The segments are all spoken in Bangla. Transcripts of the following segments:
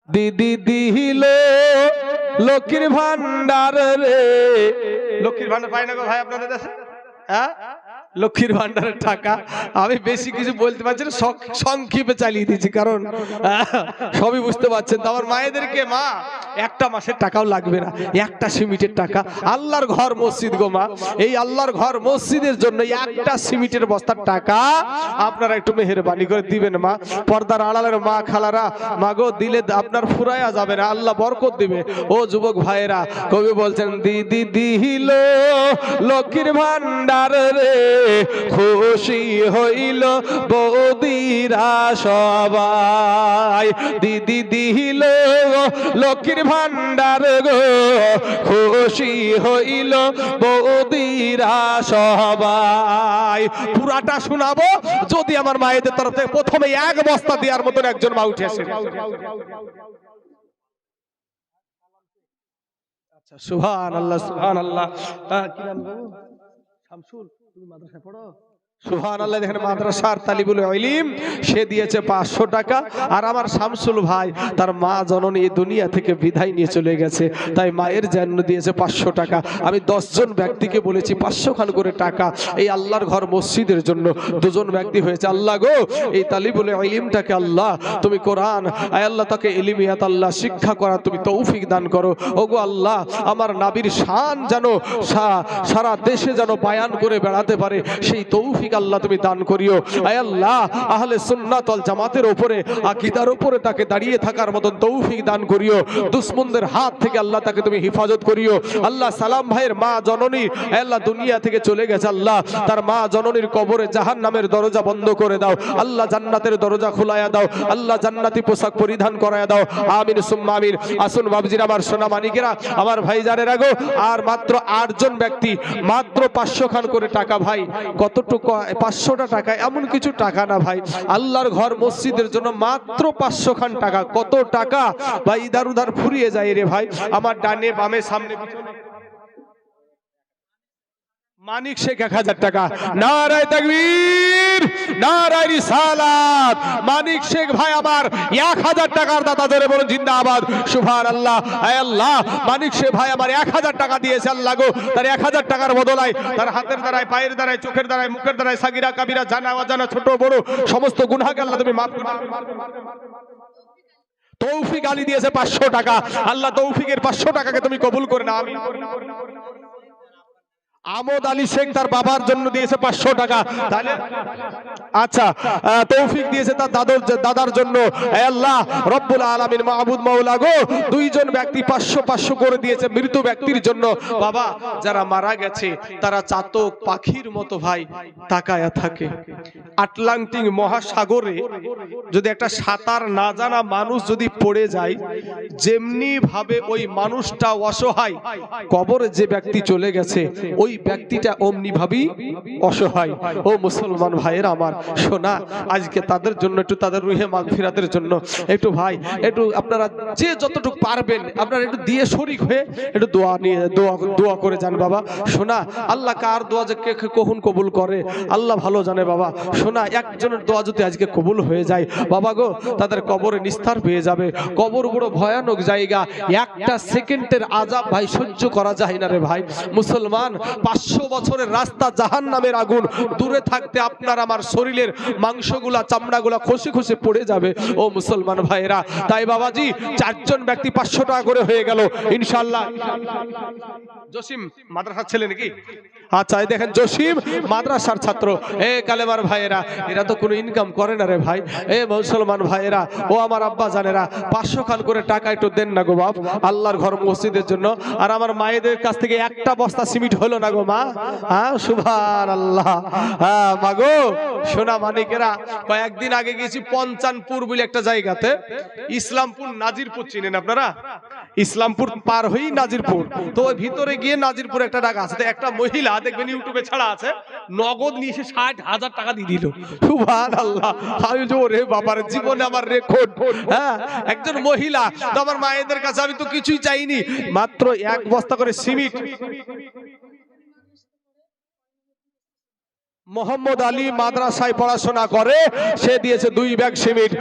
দিদি দিল লক্ষ্মীর ভান্ডার রে। লক্ষ্মীর ভান্ডার পাই না গো ভাই আপনাদের দেশে? হ্যাঁ, লক্ষ্মীর ভান্ডারের টাকা আমি বেশি কিছু বলতে পারছি না, সংক্ষেপে চালিয়ে দিচ্ছি, কারণ সবই বুঝতে পারছেন। তো আমার মায়েদেরকে মা একটা মাসের টাকাও লাগবে না, একটা সিমেন্টের টাকা। আল্লাহর ঘর মসজিদ গো মা, এই আল্লাহর ঘর মসজিদের জন্য একটা সিমেন্টের বস্তার টাকা আপনারা একটু মেহেরবানি করে দিবেন মা। পর্দার আড়ালের মা খালারা, মা গো দিলে আপনার ফুরায়া যাবে না, আল্লাহ বরকত দিবে। ও যুবক ভাইয়েরা, কবি বলছেন দিদি দিল লক্ষ্মীর ভান্ডার রে, খুশি হইল বৌদিরা সবাই। দিদি দিল লক্ষ্মীর ভান্ডার গো, খুশি হইল বৌদিরা সবাই। পুরাটা শোনাবো যদি আমার মায়েদের তরফ থেকে প্রথমে এক বস্তা দেওয়ার মতন একজন মা উঠে আসে। আচ্ছা, সুবহানাল্লাহ সুবহানাল্লাহ। কি নাম গো? শামসুল, তুমি মাদ্রাসায় পড়ো? সুবহানাল্লাহ। দেখেন মাদ্রাসার তালিবুল ইলম, সে দিয়েছে 500 টাকা। আর আমার শামসুল ভাই, তার মা জননী এই দুনিয়া থেকে বিদায় নিয়ে চলে গেছে, তাই মায়ের জন্য দিয়েছে 500 টাকা। আমি 10 জন ব্যক্তিকে বলেছি 500 খান করে টাকা এই আল্লাহর ঘর মসজিদের জন্য। 2 জন ব্যক্তি হয়েছে। আল্লাহ গো, এই তালিবুল ইলমটাকে আল্লাহ তুমি কোরআন, আয় আল্লাহ তাকে ইলমিয়াত আল্লাহ শিক্ষা করার তুমি তৌফিক দান করো। ওগো আল্লাহ, আমার নবীর শান যেন সারা দেশে যেন বায়ান করে বেড়াতে পারে, সেই তৌফিক আল্লাহ তুমি দান করিও। আয় আল্লাহ, আহলে সুন্নাত ওয়াল জামাতের উপরে, আকীদার উপরে তাকে দাঁড়িয়ে থাকার মতন তৌফিক দান করিও। দুশমনদের হাত থেকে আল্লাহ তাকে তুমি হেফাজত করিও। আল্লাহ সালাম ভাইয়ের মা জননী আল্লাহ দুনিয়া থেকে চলে গেছে, আল্লাহ তার মা জননীর কবরে জাহান্নামের দরজা বন্ধ করে দাও, আল্লাহ জান্নাতের দরজা খোলায়া দাও, আল্লাহ জান্নাতি পোশাক পরিধান করায়া দাও। আমিন সুম্মা আমিন। আসুন বাবজির, আমার সোনা মানিকেরা, আমার ভাইজানেরা গো, আর মাত্র 8 জন ব্যক্তি, মাত্র 500 খান করে টাকা। ভাই কতটুকু? 500টা টাকা এমন কিছু টাকা না ভাই, আল্লাহর ঘর মসজিদের জন্য মাত্র 500 খান টাকা। কত টাকা ভাই, ইধার উধার ফুরিয়ে যায় রে ভাই। আমার ডানে বামে সামনে পিছনে মানিক শেখ 1000 টাকা। নারায়ে তাকবীর, নারায়ে রিসালাত। মানিক শেখ ভাই আমার 1000 টাকার দাতা, ধরে বলুন জিন্দাবাদ, সুবহানাল্লাহ। আয় আল্লাহ, মানিক শেখ ভাই আমার 1000 টাকা দিয়েছে। আল্লাহ গো, তার 1000 টাকার বদলায় তার হাতের দ্বারায়, পায়ের দ্বারায়, চোখের দ্বারায়, মুখের দ্বারায়, সাগিরা কাবিরা, জানা অজানা, ছোট বড় সমস্ত গুনাহকে আল্লাহ তুমি মাফ করে। তৌফিক আলী দিয়েছে 500 টাকা। আল্লাহ তৌফিকের 500 টাকাকে তুমি কবুল করে নাও। আমিন। আমদ আলী শেখ তার বাবার জন্য দিয়েছে 500 টাকা। তাহলে আচ্ছা, তৌফিক দিয়েছে তার দাদার জন্য। হে আল্লাহ রব্বুল আলামিন, মাহবুদ মাওলা গো, 2 জন ব্যক্তি 500 করে দিয়েছে মৃত ব্যক্তির জন্য। বাবা, যারা মারা গেছে তারা চাতক পাখির মতো ভাই তাকায়া থাকে। আটলান্টিক মহাসাগরে যদি একটা সাঁতার না জানা মানুষ যদি পড়ে যায়, যেমনি ভাবে ওই মানুষটা অসহায়, কবরে যে ব্যক্তি চলে গেছে ওই ব্যক্তিটা অমনি ভাবেই অসহায়। ও মুসলমান ভাইয়েরা আমার, শোনা, আজকে তাদের জন্য একটু, তাদের রুহে মাগফিরাতের জন্য একটু ভাই, একটু আপনারা যে যতটুকু পারবেন আপনারা একটু দিয়ে শরীক হয়ে একটু দোয়া নিয়ে দোয়া করে যান বাবা। শোনা, আল্লাহ কার দোয়া যে কখন কবুল করে আল্লাহ ভালো জানে বাবা। শোনা, একজনের দোয়া যদি আজকে কবুল হয়ে যায় বাবা গো, তাদের কবরে নিস্তার পেয়ে যাবে। কবর বড় ভয়ানক জায়গা, একটা সেকেন্ডের আযাব ভাই সহ্য করা যায় না রে ভাই। মুসলমান, 500 বছরের রাস্তা, জাহান্নামের আগুন, দূরে থাকতে আপনার আমার শরীরের মাংসগুলা, চামড়াগুলা খসে খসে পড়ে যাবে। ও মুসলমান ভাইরা, তাই বাবাজি 4 জন ব্যক্তি 500 টাকা করে হয়ে গেল ইনশাআল্লাহ। জসিম মাদ্রাসার ছেলে নাকি? আচ্ছা, এই দেখেন জসিম মাদ্রাসার ছাত্র। এ কালেমার ভাইয়েরা, এরা তো কোনো ইনকাম করে না রে ভাই। এ মুসলমান ভাইয়েরা, ও আমার আব্বা জানেরা, 500 খান করে টাকা একটু দেন না গো বাপ, আল্লাহর ঘর মসজিদের জন্য। আর আমার মায়েদের কাছ থেকে একটা বস্তা সিমেন্ট হলো না গো মা। হ্যাঁ, সুবহানাল্লাহ। হ্যাঁ মা গো, সোনা মানিকেরা, কয়েকদিন আগে গেছি পঞ্চানপুর বলে একটা জায়গাতে, ইসলামপুর নাজিরপুর চিনেন আপনারা? ইসলামপুর পার হই নাজিরপুর, তো ওই ভিতরে গিয়ে নাজিরপুর একটা জায়গা আছে, একটা মহিলা দেখবেন ইউটিউবে ছাড়া আছে, নগদ নিয়ে এসে 60,000 টাকা দিয়ে দিল। সুবহানাল্লাহ। আমি যে ওরে বাবার জীবনে আমার রেকর্ড। হ্যাঁ, একজন মহিলা, তো আমার মায়েদের কাছে আমি তো কিছুই চাইনি, মাত্র 1 বস্তা করে সিমেন্ট, মোহাম্মদ আলী মাদ্রাসায় পড়াশোনা করে, সে দিয়েছে 2 ব্যাগ সিমেন্ট।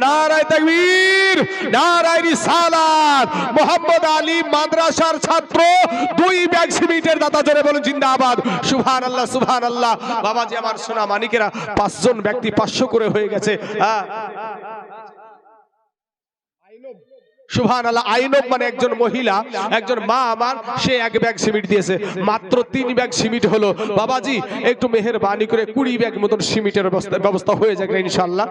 নারায়ে তাকবীর, নারায়ে রিসালাত। মোহাম্মদ আলী মাদ্রাসার ছাত্র 2 ব্যাগ সিমেন্টের দাতা, জোরে বলুন জিন্দাবাদ, সুবহানাল্লাহ সুবহানাল্লাহ। বাবাজি আমার সোনা মানিকেরা, 5 জন ব্যক্তি 500 করে হয়ে গেছে। সুবহানাল্লাহ। আইনব মানে একজন মহিলা, একজন মা আমার, সে 1 ব্যাগ সিমেন্ট দিয়েছে। মাত্র 3 ব্যাগ সিমেন্ট হলো। বাবাজি একটু মেহেরবানি করে 20 ব্যাগ মতন সিমেন্টের ব্যবস্থা হয়ে যাবে ইনশাআল্লাহ।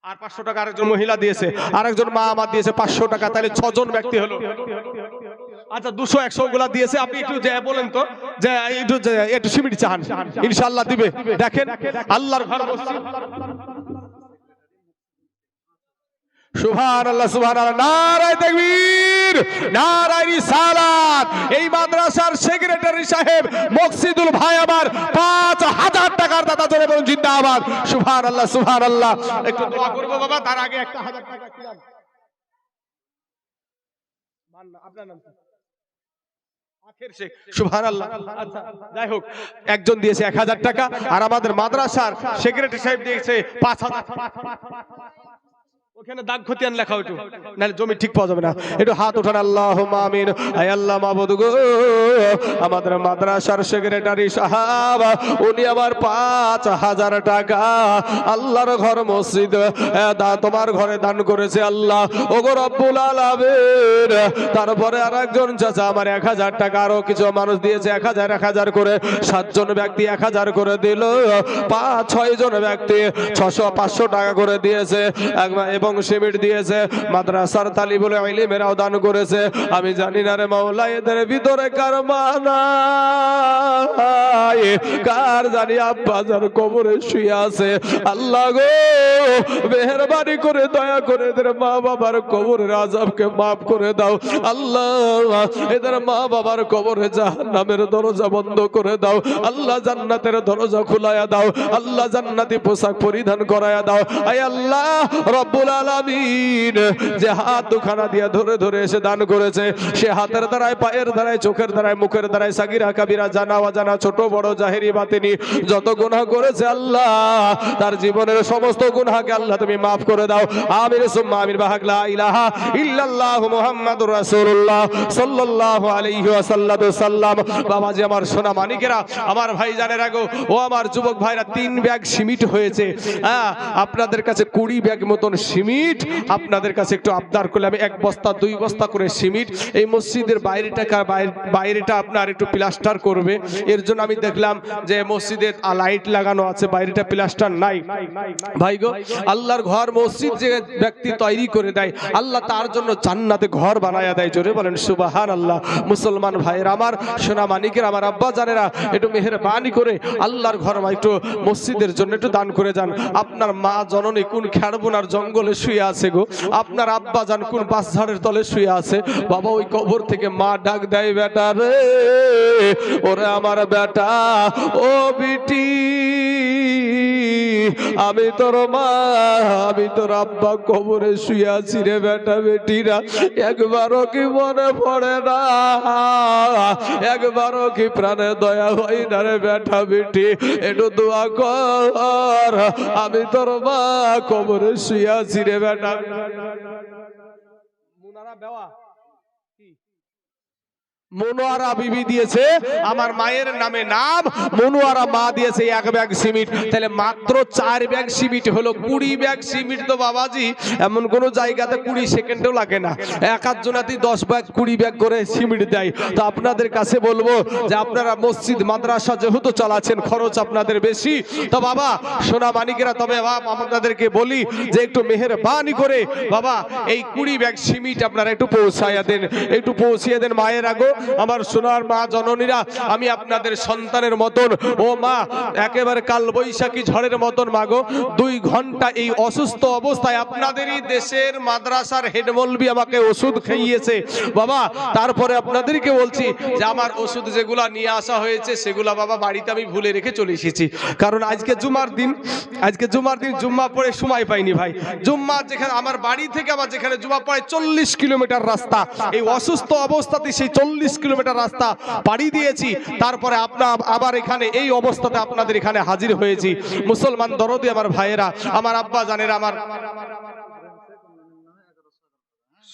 আর 500 টাকা আরেকজন মহিলা দিয়েছে, আরেকজন মা আমার দিয়েছে 500 টাকা, তাহলে 6 জন ব্যক্তি হলো। আচ্ছা 200 100 গুলা দিয়েছে। আপনি একটু যে বলেন তো যে একটু সিমেন্ট চান, ইনশাআল্লাহ দিবে। দেখেন আল্লাহর ঘর মসজিদ। সুবহানাল্লাহ সুবহানাল্লাহ, নারায়ে তাকবীর, নারায়ে রিসালাত। এই মাদ্রাসার সেক্রেটারি সাহেব মকসিদুল ভাই আমার 5000 টাকার দাতা, জোরে বলুন জিন্দাবাদ, সুবহানাল্লাহ সুবহানাল্লাহ। একটু দোয়া করব বাবা, তার আগে 1000 টাকা দিলাম। আপনার নাম আখের শেখ, সুবহানাল্লাহ। আচ্ছা যাই হোক, একজন দিয়েছে 1000 টাকা, আর আমাদের মাদ্রাসার সেক্রেটারি সাহেব দিয়েছে 5000। ওখানে দাগ খতিয়ান লেখা, একটু নাহলে জমি ঠিক পাওয়া যাবে না। একটু হাত উঠান, আল্লাহুম্মা আমিন। আয় আল্লাহ মাবুদ গো, আমাদের মাদ্রাসার সেক্রেটারি সাহেব উনি আমার 5000 টাকা আল্লাহর ঘর মসজিদ তোমার ঘরে দান করেছে আল্লাহ, ওগো রব্বুল আলামিন। তারপরে আরেকজন চাচা আমার 1000 টাকা, আরো কিছু মানুষ দিয়েছে 1000 করে, 7 জন ব্যক্তি 1000 করে দিল, 5-6 জন ব্যক্তি 600-500 টাকা করে দিয়েছে এবং সিমেন্ট দিয়েছে। মাদ্রাসার তালিবুল ইলমেরাও দান করেছে। আমি জানি না রে মাওলা, এদের ভিতরে কার মানা, কার জানি আব্বা যার কবরে শুয়ে আছে। আল্লাহ গো মেহেরবানি করে দয়া করে এদের মা বাবার কবরের আযাবকে মাফ করে দাও আল্লাহ। এদের মা বাবার কবরে জাহান্নামের দরজা বন্ধ করে দাও আল্লাহ, জান্নাতের দরজা খুলায়া দাও আল্লাহ, জান্নাতি পোশাক পরিধান করায়া দাও। আয় আল্লাহ রব্বুল আলামিন, যে হাত দুখানা দিয়ে ধরে ধরে এসে দান করেছে, সে হাতের দ্বারায়, পায়ের দ্বারায়, চোখের দ্বারায়, মুখের দ্বারায়, সাগিরা কাবিরা, জানা অজানা, ছোট বড়, জাহেরি বাতিনি যত গুনাহ করেছে আল্লাহ, তার জীবনের সমস্ত গুনাহকে আল্লাহ তুমি মাফ করে দাও। আমিন সুম্মা আমিন। বাহাক লা ইলাহা ইল্লাল্লাহু মুহাম্মাদুর রাসূলুল্লাহ সাল্লাল্লাহু আলাইহি ওয়াসাল্লাম। বাবাজি আমার সোনা মানিকেরা, আমার ভাই জানেরা গো, ও আমার যুবক ভাইরা, 3 ব্যাগ সিমেন্ট হয়েছে। আপনাদের কাছে 20 ব্যাগ মতন সিমেন্ট আপনাদের কাছে একটু আবদার করলে আমি 1 বস্তা 2 বস্তা করে সিমেন্ট এই মসজিদের বাইরেটা আপনার একটু প্লাস্টার করবে। এর জন্য আমি দেখলাম যে মসজিদে লাইট লাগানো আছে, বাইরেটা প্লাস্টার নাই। ভাই গো, আল্লাহর ঘর মসজিদ যে ব্যক্তি তৈরি করে দেয় আল্লাহ তার জন্য জান্নাতে ঘর বানায়া দেয়, জোরে বলেন সুবহানাল্লাহ। মুসলমান ভাইয়েরা আমার, সোনা মানিকের আমার আব্বা জানেরা, একটু মেহেরবানি করে আল্লাহর ঘর একটু মসজিদের জন্য একটু দান করে যান। আপনার মা জননী কোন খেড়বোনার জঙ্গলে শুয়ে আছে গো, আপনার আব্বা জান কোন বাঁশঝাড়ের তলে শুয়ে আছে, বাবা ওই কবর থেকে মা ডাক দেয়, বেটা রে, ওরে আমার বেটা, ও বিটি, আমি তোর মা, আমি তোর আব্বা কবরে শুয়ে আছি রে বেটা। বেটিরা একবারও কি মনে পড়ে না, একবারও কি প্রাণে দয়া হয় না রে বেটা? বেটি একটু দোয়া কর, আমি তোর মা কবরে শুয়ে আছি রে বেটা। মুনারা বেওয়া মনোয়ারা বিবি দিয়েছে আমার মায়ের নামে নাম, মনোয়ারা মা দিয়েছে 1 ব্যাগ সিমেন্ট। তাহলে মাত্র 4 ব্যাগ সিমেন্ট হলো। 20 ব্যাগ সিমেন্ট তো বাবাজি এমন কোন জায়গাতে 20 সেকেন্ডও লাগে না, এক আধজনাতি 10 ব্যাগ 20 ব্যাগ করে সিমেন্ট দেয়। তো আপনাদের কাছে বলবো যে আপনারা মসজিদ মাদ্রাসা যেহেতু চালাচ্ছেন, খরচ আপনাদের বেশি, তো বাবা সোনা মানিকেরা, তবে বাবা আপনাদেরকে বলি যে একটু মেহেরবানি করে বাবা এই 20 ব্যাগ সিমেন্ট আপনারা একটু পৌঁছাইয়া দেন, একটু পৌঁছিয়ে দেন। মায়ের আগো আমার সোনার মা জননীরা, আমি আপনাদের সন্তানের মতন, ও মা একেবারে কাল বৈশাখী ঝড়ের মতন মাগো, 2 ঘন্টা এই অসুস্থ অবস্থায় আপনাদেরই দেশের মাদ্রাসার হেডমৌলবি আমাকে ওষুধ খাইয়েছে বাবা। তারপরে আপনাদেরকে বলছি যে আমার ওষুধ যেগুলা নিয়ে আসা হয়েছে সেগুলা বাবা বাড়িতে আমি ভুলে রেখে চলে এসেছি, কারণ আজকে জুমার দিন, জুম্মা পড়ে সময় পাইনি ভাই। জুম্মা যেখানে আমার বাড়ি থেকে আবার যেখানে জুম্মা পড়ে 40 কিলোমিটার রাস্তা, এই অসুস্থ অবস্থাতে সেই 40 কিলোমিটার রাস্তা পাড়ি দিয়েছি, তারপরে আবার এখানে এই অবস্থাতে আপনাদের এখানে হাজির হয়েছি। মুসলমান দরদি আমার ভাইয়েরা, আমার আব্বা জানেরা, আমার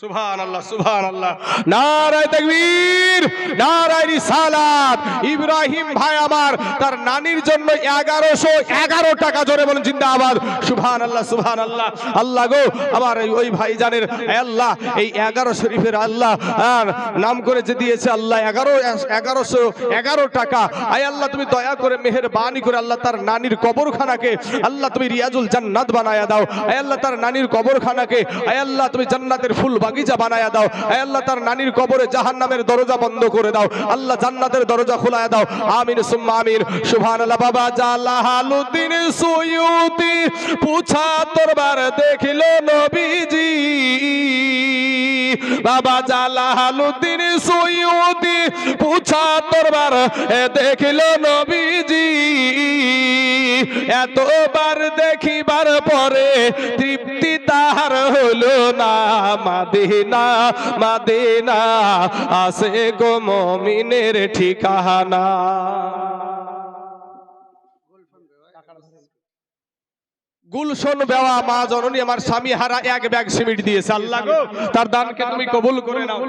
সুবহানাল্লাহ সুবহানাল্লাহ, নারায়ে তাকবীর, নারায়ে রিসালাত। ইব্রাহিম ভাই আমার তার নানির জন্য 1111 টাকা, জোরে বলেন জিন্দাবাদ, সুবহানাল্লাহ সুবহানাল্লাহ। আল্লাহ গো, আমার ওই ভাই জানের আল্লাহ এই 11 শরীফের আল্লাহ নাম করে যে দিয়েছে আল্লাহ 1111 টাকা। আয় আল্লাহ তুমি দয়া করে মেহেরবানি করে আল্লাহ তার নানির কবরখানাকে আল্লাহ তুমি রিয়াজুল জান্নাত বানায়া দাও। আয় আল্লাহ তার নানির কবরখানাকে আয় আল্লাহ তুমি জান্নাতের ফুল বাগিচা বানায়া দাও। আয় আল্লাহ তার নানির কবরে জাহান্নামের দরজা বন্ধ করে দাও, আল্লাহ জান্নাতের দরজা খোলায়া দাও। আমিন সুম্মা আমিন। সুবহানাল্লাহ। বাবা জালালউদ্দিন সুয়ুতি পুছা তোরবার দেখিল নবীজি, বাবা জালালউদ্দিন সুয়ুতি পুছা তোরবার দেখিল নবীজি, এতবার দেখিবার পরে তৃপ্তি তাহার হলো না। মাদিনা মাদিনা আসে গো মুমিনের ঠিকানা। গুলশন বেওয়া মা জননী আমার স্বামী হারা 1 ব্যাগ সিমেন্ট দিয়েছে, আল্লাহ গো তার দানকে তুমি কবুল করে নাও।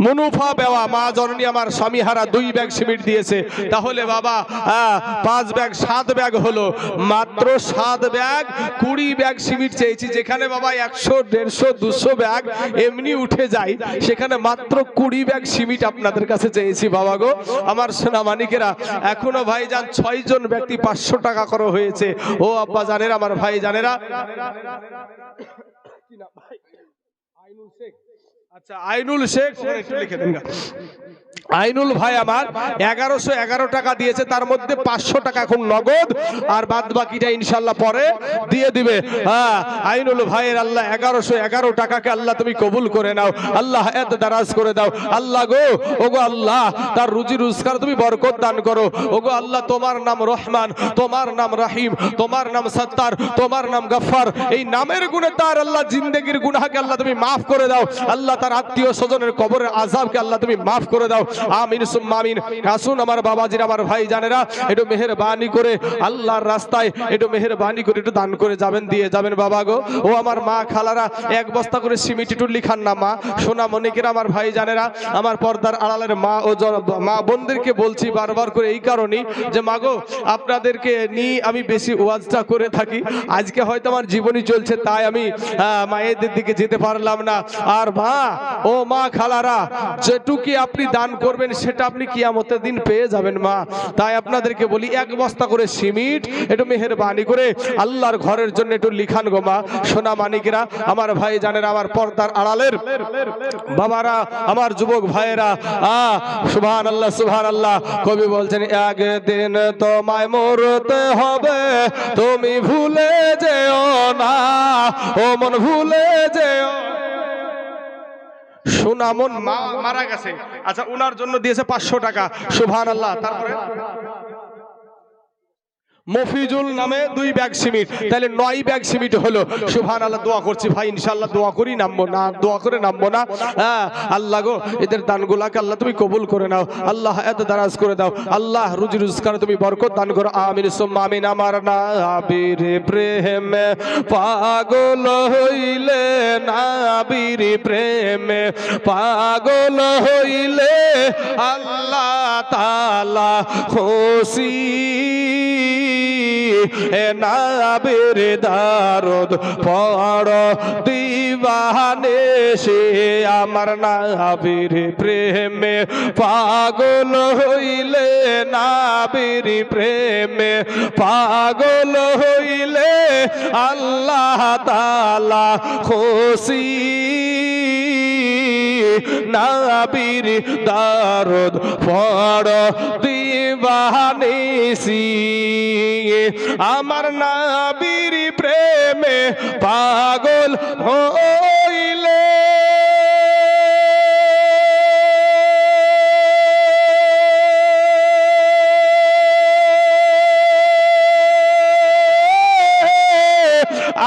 মুনুফা বেওয়া মা জননী আমার স্বামী হারা 2 ব্যাগ সিমেন্ট দিয়েছে, তাহলে বাবা 5 ব্যাগ 7 ব্যাগ হলো, মাত্র 7 ব্যাগ 20 ব্যাগ সিমেন্ট চেয়েছি। যেখানে বাবা 100 150 200 ব্যাগ এমনি উঠে যায়, সেখানে মাত্র 20 ব্যাগ সিমেন্ট আপনাদের কাছে চেয়েছি বাবা গো। আমার সোনা মানিকেরা, এখনো ভাই যান 6 জন ব্যক্তি 500 টাকা করে হয়েছে। ও আব্বা জানেরা, আমার ভাই জানেরা, আচ্ছা আইনুল শেখ একটু লিখে দেন। আইনুল ভাই আমার 1111 টাকা দিয়েছে, তার মধ্যে 500 টাকা এখন নগদ, আর বাদ বাকিটা ইনশাআল্লাহ পরে দিয়ে দিবে। হ্যাঁ, আইনুল ভাইয়ের আল্লাহ 1111 টাকাকে আল্লাহ তুমি কবুল করে নাও, আল্লাহ এত দারাজ করে দাও। আল্লাহ গো, ওগো আল্লাহ তার রুজি রোজগার তুমি বরকত দান করো। ওগো আল্লাহ, তোমার নাম রহমান, তোমার নাম রাহিম, তোমার নাম সত্তার, তোমার নাম গফফার, এই নামের গুণে তার আল্লাহ জিন্দেগির গুনাহকে আল্লাহ তুমি মাফ করে দাও। আল্লাহ তার আত্মীয় স্বজনের কবরের আযাবকে আল্লাহ তুমি মাফ করে দাও। আমিন সুম্মা আমিন। আসুন আমার বাবাজিরা, আমার ভাই জানেরা, একটু মেহেরবানি করে আল্লাহর রাস্তায় একটু মেহেরবানি করে একটু দান করে যাবেন, দিয়ে যাবেন বাবা গো। ও আমার মা খালারা, 1 বস্তা করে সিমেন্ট একটু লিখান না মা, সোনা মনিকেরা, আমার ভাই জানেরা, আমার পর্দার আড়ালের মা ও মা বোনদেরকে বলছি বারবার করে এই কারণেই যে মা গো, আপনাদেরকে নিয়ে আমি বেশি ওয়াজটা করে থাকি। আজকে হয়তো আমার জীবনী চলছে, তাই আমি মায়েদের দিকে যেতে পারলাম না। আর মা ও মা খালারা, যেটুকি আপনি দান করবেন সেটা আপনি কিয়ামতের দিন পেয়ে যাবেন মা। তাই আপনাদেরকে বলি 1 বস্তা করে সিমেন্ট একটু মেহেরবানি করে আল্লাহর ঘরের জন্য একটু লিখান গো মা। সোনা মানিকেরা, আমার ভাই জানেরা, আমার পর্দার আড়ালের বাবারা, আমার যুবক ভাইয়েরা, সুবহানাল্লাহ সুবহানাল্লাহ। কবি বলছেন, একদিন তোমায় মরতে হবে, তুমি ভুলে যেও না, ও মন ভুলে যেও। সুনামন মা মারা গেছে, আচ্ছা ওনার জন্য দিয়েছে 500 টাকা, সুবহানাল্লাহ। তারপরে মফিজুল নামে 2 ব্যাগ সিমেন্ট, তাহলে 9 ব্যাগ সিমেন্ট হলো, সুবহানাল্লাহ। দোয়া করছি ভাই, ইনশাআল্লাহ দোয়া করি নামবো না, দোয়া করে নামবো না। আল্লাহ গো, এদের দানগুলাকে আল্লাহ তুমি কবুল করে নাও, আল্লাহ এত দারাজ করে দাও, আল্লাহ রুজি রোজগার তুমি বরকত দান করো। আমিন সুম্মা আমিন। আমার নবীর প্রেমে পাগল হইলে, নবীর প্রেমে পাগল হইলে আল্লাহ তাআলা খুশি। নবীর দারুদ পড় দিওয়ানে সে, আমার নবীর প্রেমে পাগল হইলে, নবীর প্রেমে পাগল হইলে আল্লাহ তাআলা খুশি। নবীর দারুদ পড় দিওয়ানিসি, আমার নবীর প্রেমে পাগল হইলে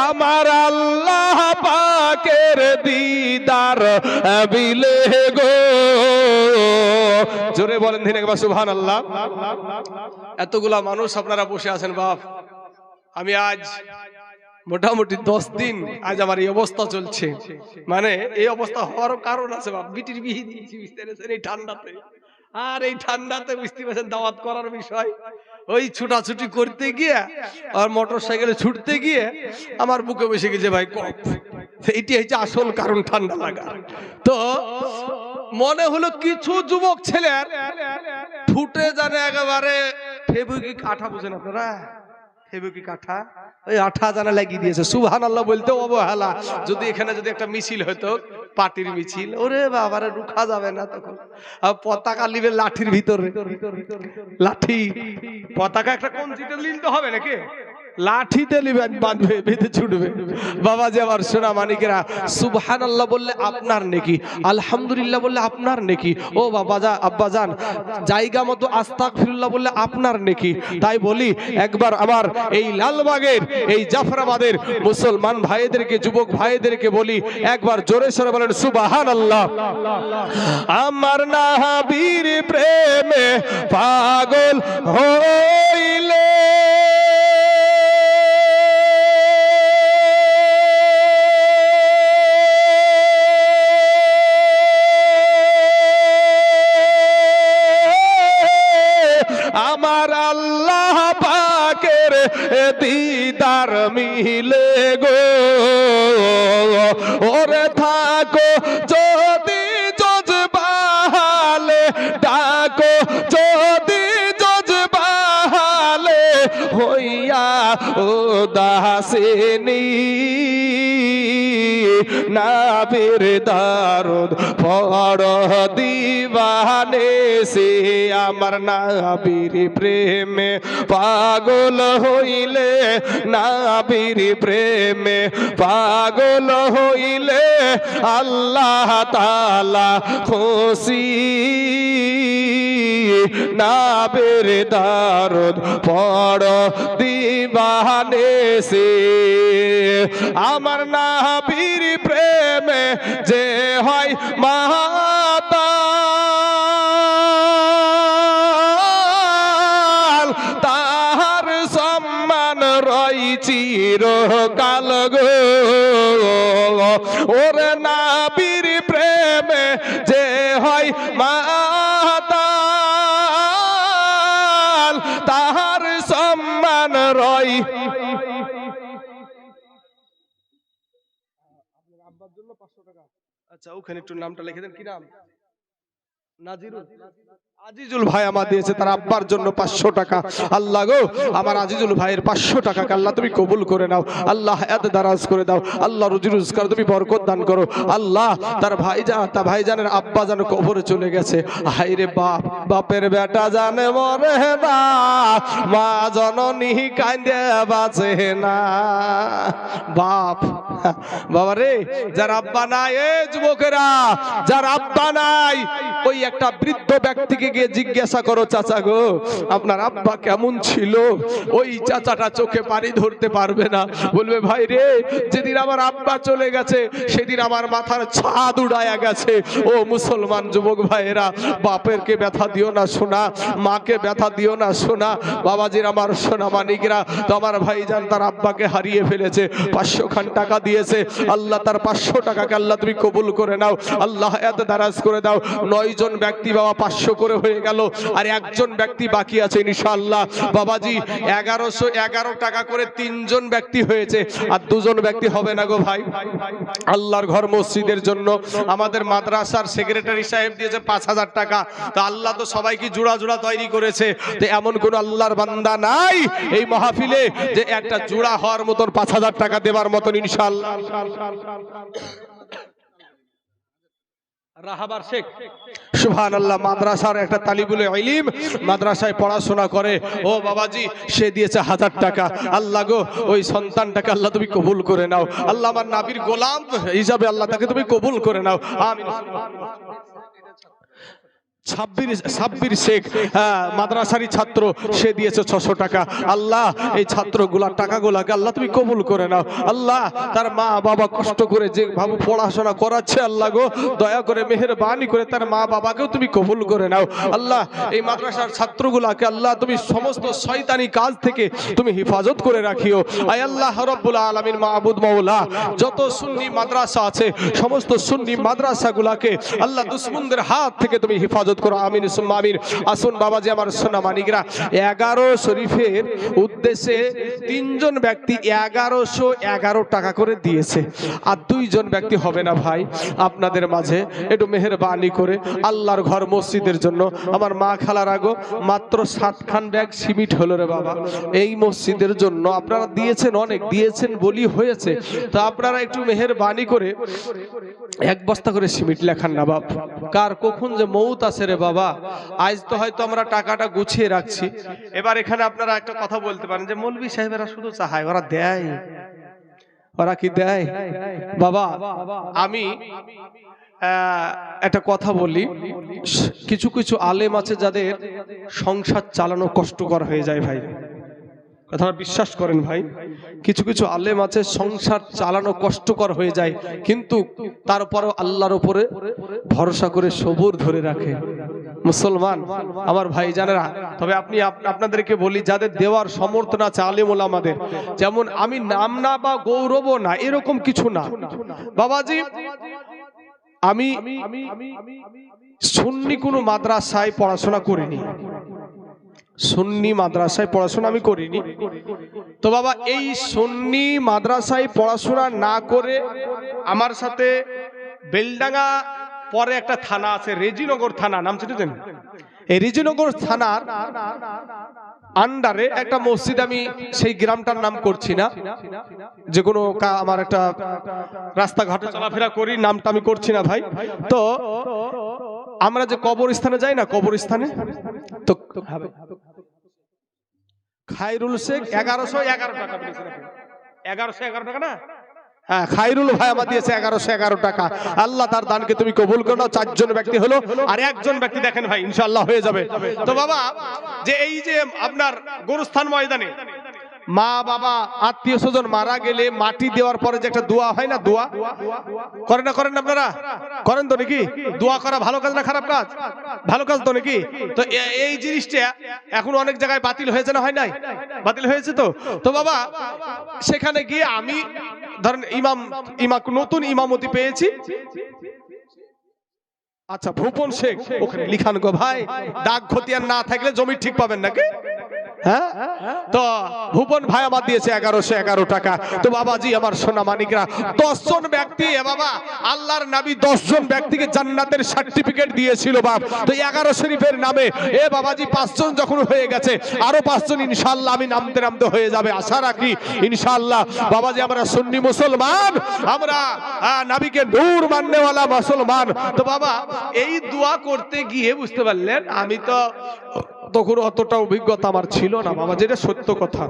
আমার আল্লাহ পাকের দিদার বিলে গো। জোরে বলেন দিন একবার সুবহানাল্লাহ। এতগুলা মানুষ আপনারা বসে আছেন বাপ, আমি আজ মোটামুটি 10 দিন আজ আমার এই অবস্থা চলছে। মানে এই অবস্থা হওয়ার কারণ আছে বাপ, বিটির বিহি দিয়েছি বুঝতে পেরেছেন এই ঠান্ডাতে। আর এই ঠান্ডাতে বুঝতে পারছেন দাওয়াত করার বিষয়, ওই ছুটাছুটি করতে গিয়ে আর মোটর সাইকেলে ছুটতে গিয়ে আমার বুকে বসে গেছে ভাই কফ। এইটি হচ্ছে আসল কারণ ঠান্ডা লাগা। তো মনে হলো কিছু যুবক ছেলের ফুটে জানে একেবারে ফেবুকি কাঠা, বুঝেন আপনারা ফেবুকি কাঠা, ওই আঠা জানা লাগিয়ে দিয়েছে। সুবহানাল্লাহ বলতে অবহেলা। যদি এখানে যদি একটা মিছিল হতো, পার্টির মিছিল, ওরে বাবারে রুখা যাবে না তখন। আর পতাকা লিবে লাঠির ভিতরে, লাঠি পতাকা একটা কোন জিতে লিনতে হবে নাকি, লাঠিতে লিবেন বাঁধবে বেঁধে ছুটবে। বাবা যে আমার সোনা মানিকেরা, সুবহানাল্লাহ বললে আপনার নেকি, আলহামদুলিল্লাহ বললে আপনার নেকি, ও বাবা যা আব্বা যান জায়গা মতো আস্তাগফিরুল্লাহ বললে আপনার নেকি। তাই বলি একবার আমার এই লালবাগের এই জাফরাবাদের মুসলমান ভাইদেরকে, যুবক ভাইদেরকে বলি একবার জোরে সরে বলেন সুবহানাল্লাহ। আমার নবীর প্রেমে পাগল হইলে আমার আল্লাহ পাকের দিদার মিলে গো। ওরে থাকো যদি জজবালে, ডাকো যদি জজবালে, হইয়া উদাসিনী নাবির দারুদ পড় দিবানে সে। আমার নাবির প্রেমে পাগল হইলে, নাবির প্রেমে পাগল হইলে আল্লাহ তাআলা খুশি। নাবির দারুদ পড় দিবানে সে। আমার নাবির প্রেমে যে হয় মাতাল, তাহার সম্মান রই চিরকাল গো। ওরে নাবির প্রেমে যে হয় মাতাল, তাহার সম্মান রই। আব্বার জন্য 500 টাকা। আচ্ছা ওখানে একটু নামটা লিখে দেন, কি নাম? নাজিরুল, আজিজুল ভাই আমার দিয়েছে তার আব্বার জন্য 500 টাকা। আল্লাহ গো আমার আজিজুল ভাইয়ের 500 টাকাকে আল্লাহ তুমি কবুল করে নাও, আল্লাহ হায়াত দারাজ করে দাও, আল্লাহ রুজি রোজগার তুমি বরকত দান করো। আল্লাহ তার ভাইজানের আব্বা যেন কবরে চলে গেছে, হায় রে বাপ, বাপের বেটা জানে মরে না, মা জননী কান্দে বাঁচে না। বাপ বাবা রে, যার আব্বা নাই, এ যুবকেরা যার আব্বা নাই, ওই একটা বৃদ্ধ ব্যক্তিকে গিয়ে জিজ্ঞাসা করো, চাচা গো আপনার আব্বা কেমন ছিল? ওই চাচাটা চোখে পানি ধরতে পারবে না, বলবে ভাই রে যেদিন আমার আব্বা চলে গেছে সেদিন আমার মাথার ছাদ উড়ায়া গেছে। ও মুসলমান যুবক ভাইয়েরা, বাপেরকে ব্যথা দিও না শোনা, মাকে ব্যথা দিও না শোনা। বাবাজির আমার সোনা মানিকরা, তো আমার ভাইজান তার আব্বাকে হারিয়ে ফেলেছে, 500 খান টাকা দিয়েছে। আল্লাহ তার 500 টাকাকে আল্লাহ তুমি কবুল করে নাও, আল্লাহ এত দারাজ করে দাও। 9 জন ব্যক্তি বাবা 500 করে হয়ে গেল, আর একজন ব্যক্তি বাকি আছে ইনশাআল্লাহ। বাবাজি 1111 টাকা করে 3 জন ব্যক্তি হয়েছে, আর 2 জন ব্যক্তি হবে না গো ভাই। আল্লাহর ঘর মসজিদের জন্য আমাদের মাদ্রাসার সেক্রেটারি সাহেব দিয়েছে 5000 টাকা। তো আল্লাহ তো সবাইকে জোড়া জোড়া তৈরি করেছে, তো এমন কোন আল্লাহর বান্দা নাই এই মাহফিলে যে একটা জোড়া হওয়ার মতন 5000 টাকা দেবার মতন ইনশাআল্লাহ। রাহাবার শেখ সুবহানাল্লাহ, মাদ্রাসার একটা তালিবুল ইলম, মাদ্রাসায় পড়াশোনা করে, ও বাবাজি সে দিয়েছে 1000 টাকা। আল্লাহ গো ওই সন্তানটাকে আল্লাহ তুমি কবুল করে নাও, আল্লাহ আমার নবীর গোলাম হিসাবে আল্লাহ তাকে তুমি কবুল করে নাও, আমিন। সাব্বির শেখ মাদ্রাসারই ছাত্র, সে দিয়েছে 600 টাকা। আল্লাহ এই ছাত্রগুলার টাকাগুলাকে আল্লাহ তুমি কবুল করে নাও। আল্লাহ তার মা বাবা কষ্ট করে যে ভাবে পড়াশোনা করাচ্ছে, আল্লাহ গো দয়া করে মেহেরবানি করে তার মা বাবাকেও তুমি কবুল করে নাও। আল্লাহ এই মাদ্রাসার ছাত্রগুলাকে আল্লাহ তুমি সমস্ত শয়তানি কাজ থেকে তুমি হেফাজত করে রাখিও। আয় আল্লাহ রাব্বুল আলামিন মাবুদ মাওলা, যত সুন্নি মাদ্রাসা আছে সমস্ত সুন্নি মাদ্রাসাগুলাকে আল্লাহ দুশমনদের হাত থেকে তুমি হেফাজত করো, আমিন সুম্মা আমিন। আসুন বাবাজি আমার সোনা মানিকরা, 11 শরীফের উদ্দেশ্যে 3 জন ব্যক্তি 1111 টাকা করে দিয়েছে। আর 2 জন ব্যক্তি হবে না ভাই, আপনাদের মাঝে একটু মেহেরবানি করে আল্লাহর ঘর মসজিদের জন্য আমার মা খালার আগো মাত্র 7 খান ব্যাগ সিমেন্ট হলো রে বাবা। এই মসজিদের জন্য আপনারা দিয়েছেন, অনেক দিয়েছেন বলি হয়েছে, তো আপনারা একটু মেহেরবানি করে 1 বস্তা করে সিমেন্ট লেখান না বাপ। কার কখন যে মৌত আছে রে বাবা, আজ তো হয়তো আমরা টাকাটা গুছিয়ে রাখছি। এবার এখানে আপনারা একটা কথা বলতে পারেন যে মৌলভী সাহেবেরা শুধু চাহায়, ওরা দেয়, ওরা কি দেয়? বাবা আমি একটা কথা বলি, কিছু কিছু আলেম আছে যাদের সংসার চালানো কষ্টকর হয়ে যায় ভাই, কথা বিশ্বাস করেন ভাই। কিছু কিছু আলেম আছে সংসার চালানো কষ্টকর হয়ে যায়, কিন্তু তারপরও আল্লাহর উপরে ভরসা করে সবুর ধরে রাখে মুসলমান আমার ভাই জানেরা। তবে আপনাদেরকে বলি, যাদের দেওয়ার সমর্থন আছে আলেম ওলামাদের, যেমন আমি নাম না বা গৌরব না এরকম কিছু না বাবাজি, আমি সুন্নি কোনো মাদ্রাসায় পড়াশোনা করিনি, সুন্নি মাদ্রাসায় পড়াশোনা আমি করিনি। তো বাবা এই সুন্নি মাদ্রাসায় পড়াশোনা না করে আমার সাথে বেলডাঙ্গা পরে একটা থানা আছে রেজিনগর থানা, নাম শুনেছেন? এই রেজিনগর থানার আন্ডারে একটা মসজিদ, আমি সেই গ্রামটার নাম করছি না, যে কোনো আমার একটা রাস্তাঘাটে চলাফেরা করি, নামটা আমি করছি না ভাই। তো আমরা যে কবরস্থানে যাই না, কবরস্থানে তো খায়রুল শেখ 1111 টাকা দিয়েছে, 1111 টাকা না? হ্যাঁ, খায়রুল ভাই আমার দিয়েছে 1111 টাকা। আল্লাহ তার দানকে তুমি কবুল করো। 4 জন ব্যক্তি হলো, আর 1 জন ব্যক্তি দেখেন ভাই ইনশাআল্লাহ হয়ে যাবে। তো বাবা যে এই যে আপনার গোরস্থান ময়দানে মা বাবা আত্মীয় স্বজন মারা গেলে মাটি দেওয়ার পরে যে একটা দোয়া হয় না, দোয়া করেন না? করেন আপনারা? করেন তো নাকি? দোয়া করা ভালো কাজ না খারাপ কাজ? ভালো কাজ তো নাকি? তো এই জিনিসটা এখন অনেক জায়গায় বাতিল হয়েছে না, হয় নাই? বাতিল হয়েছে তো। তো বাবা সেখানে গিয়ে আমি ধরেন নতুন ইমামতি পেয়েছি, আচ্ছা ভুপন শেখ, ওখানে লিখান গো ভাই, দাগ খতিয়ান না থাকলে জমি ঠিক পাবেন নাকি? হ্যাঁ, তো ভুপন ভাই আমার দিয়েছে 1111 টাকা। তো বাবাজি আমার সোনা মানিকরা, 10 জন ব্যক্তি বাবা আল্লাহর নবী 10 জন ব্যক্তিকে জান্নাতের সার্টিফিকেট দিয়েছিল বাপ। তো 11 শরীফের নামে এ বাবাজি 5 জন যখন হয়ে গেছে, আরো 5 জন ইনশাআল্লাহ আমি নামতে নামতে হয়ে যাবে, আশা রাখি ইনশাআল্লাহ। বাবাজি আমরা সুন্নি মুসলমান, আমরা নবীকে নূর মাননেওয়ালা মুসলমান। তো বাবা এই দোয়া করতে গিয়ে বুঝতে পারলেন, আমি তো তখন অতটা অভিজ্ঞতা আমার ছিল না বাবা, যেটা সত্য কথা,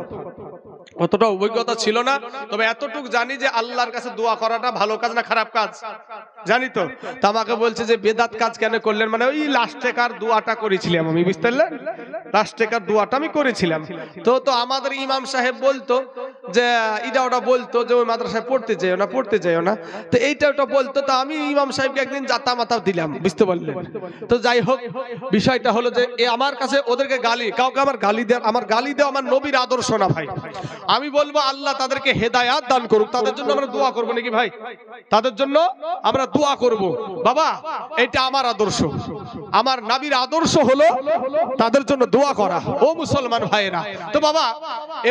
অতটা অভিজ্ঞতা ছিল না। তবে এতটুকু জানি যে আল্লাহর কাছে দোয়া করাটা ভালো কাজ না খারাপ কাজ, জানি তো। তা আমাকে বলছে যে বেদাত কাজ কেন করলেন, মানে ওই লাস্টেকার দোয়াটা করেছিলাম আমি, বুঝতে পারলেন? লাস্টেকার দোয়াটা আমি করেছিলাম। তো আমাদের ইমাম সাহেব বলতো যে এটা ওটা বলতো যে ওই মাদ্রাসায় পড়তে যাইও না, পড়তে যাইও না। তো এইটা ওটা বলতো, তো আমি ইমাম সাহেবকে একদিন জাতা মাতা দিলাম, বুঝতে পারলেন? তো যাই হোক, বিষয়টা হলো যে আমার কাছে ওদেরকে গালি, কাউকে আমার গালি দেওয়া আমার নবীর আদর্শ না ভাই। আমি বলবো আল্লাহ তাদেরকে হেদায়াত দান করুক, তাদের জন্য আমরা দোয়া করবো নাকি ভাই? তাদের জন্য আমরা দোয়া করব বাবা, এটা আমার আদর্শ, আমার নবীর আদর্শ হলো তাদের জন্য দোয়া করা, ও মুসলমান ভাইরা। তো বাবা